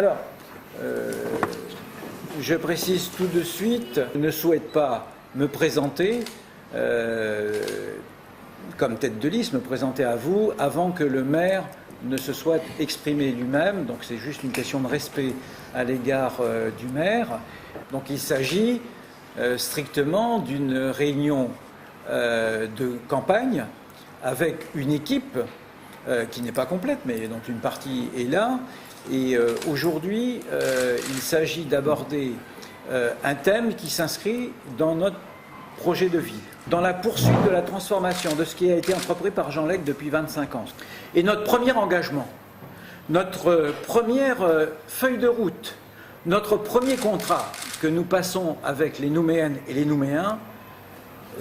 Alors, je précise tout de suite, je ne souhaite pas me présenter comme tête de liste, me présenter à vous avant que le maire ne se soit exprimé lui-même. Donc c'est juste une question de respect à l'égard du maire. Donc il s'agit strictement d'une réunion de campagne avec une équipe qui n'est pas complète, mais dont une partie est là. Et aujourd'hui, il s'agit d'aborder un thème qui s'inscrit dans notre projet de vie, dans la poursuite de la transformation de ce qui a été entrepris par Jean Lec depuis 25 ans. Et notre premier engagement, notre première feuille de route, notre premier contrat que nous passons avec les Nouméennes et les Nouméens,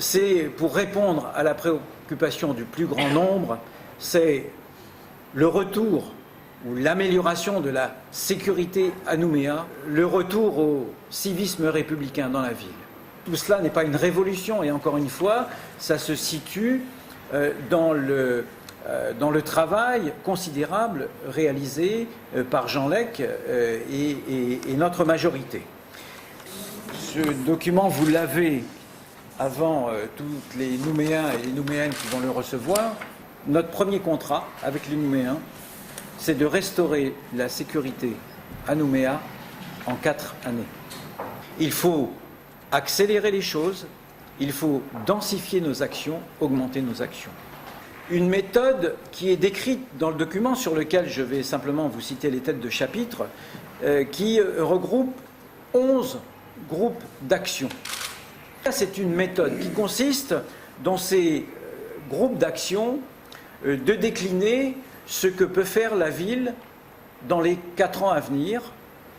c'est pour répondre à la préoccupation du plus grand nombre, c'est le retour ou l'amélioration de la sécurité à Nouméa, le retour au civisme républicain dans la ville. Tout cela n'est pas une révolution, et encore une fois, ça se situe dans le travail considérable réalisé par Jean Lec et notre majorité. Ce document, vous l'avez avant tous les Nouméens et les Nouméennes qui vont le recevoir. Notre premier contrat avec les Nouméens, c'est de restaurer la sécurité à Nouméa en 4 années. Il faut accélérer les choses, il faut densifier nos actions, augmenter nos actions. Une méthode qui est décrite dans le document, sur lequel je vais simplement vous citer les têtes de chapitre, qui regroupe 11 groupes d'actions. C'est une méthode qui consiste, dans ces groupes d'actions, de décliner ce que peut faire la ville dans les 4 ans à venir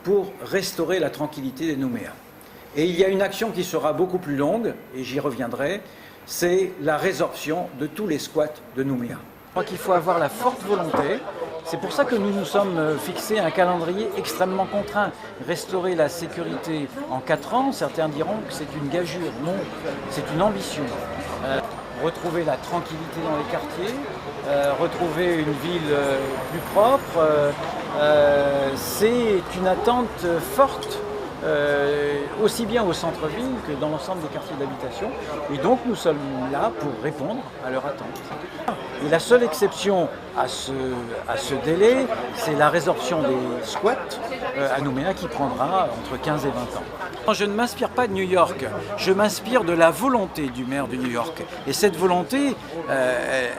pour restaurer la tranquillité des Nouméas. Et il y a une action qui sera beaucoup plus longue, et j'y reviendrai, c'est la résorption de tous les squats de Nouméa. Je crois qu'il faut avoir la forte volonté. C'est pour ça que nous nous sommes fixés un calendrier extrêmement contraint. Restaurer la sécurité en 4 ans, certains diront que c'est une gageure. Non, c'est une ambition. Retrouver la tranquillité dans les quartiers, retrouver une ville plus propre, c'est une attente forte, aussi bien au centre-ville que dans l'ensemble des quartiers d'habitation. Et donc nous sommes là pour répondre à leur attente. Et la seule exception à ce délai, c'est la résorption des squats à Nouméa qui prendra entre 15 et 20 ans. Je ne m'inspire pas de New York, je m'inspire de la volonté du maire de New York. Et cette volonté,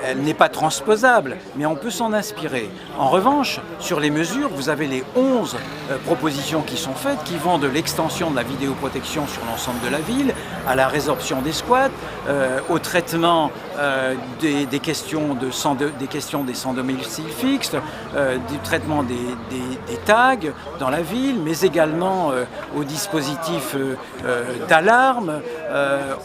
elle n'est pas transposable, mais on peut s'en inspirer. En revanche, sur les mesures, vous avez les 11 propositions qui sont faites, qui vont de l'extension de la vidéoprotection sur l'ensemble de la ville, à la résorption des squats, au traitement des questions des sans domicile fixe, du traitement des tags dans la ville, mais également au dispositif d'alarme,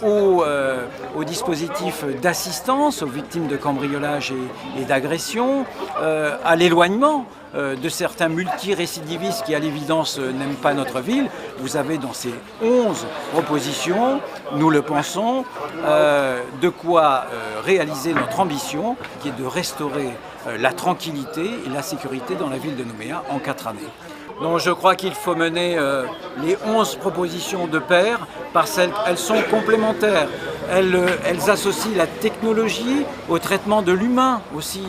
au dispositif d'assistance aux victimes de cambriolage et d'agression, à l'éloignement de certains multirécidivistes qui, à l'évidence, n'aiment pas notre ville. Vous avez dans ces 11 propositions, nous le pensons, de quoi réaliser notre ambition, qui est de restaurer la tranquillité et la sécurité dans la ville de Nouméa en 4 années. Donc je crois qu'il faut mener les 11 propositions de pair parce qu'elles sont complémentaires. Elles associent la technologie au traitement de l'humain aussi.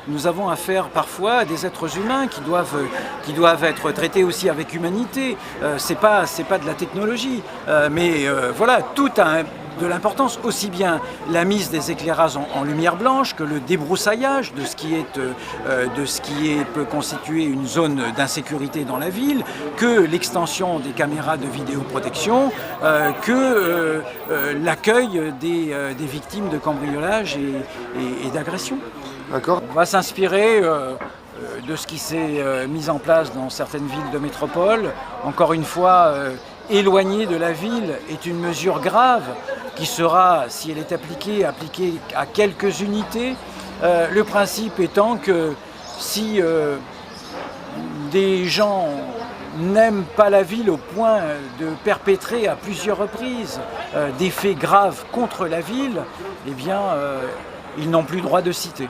Nous avons affaire parfois à des êtres humains qui doivent être traités aussi avec humanité. C'est pas de la technologie, mais voilà, tout a de l'importance, aussi bien la mise des éclairages en lumière blanche que le débroussaillage de ce qui peut constituer une zone d'insécurité dans la ville, que l'extension des caméras de vidéoprotection, que l'accueil des victimes de cambriolage et d'agression. D'accord. On va s'inspirer de ce qui s'est mis en place dans certaines villes de métropole. Encore une fois, éloigner de la ville est une mesure grave qui sera, si elle est appliquée à quelques unités. Le principe étant que si des gens n'aiment pas la ville au point de perpétrer à plusieurs reprises des faits graves contre la ville, eh bien, ils n'ont plus droit de cité.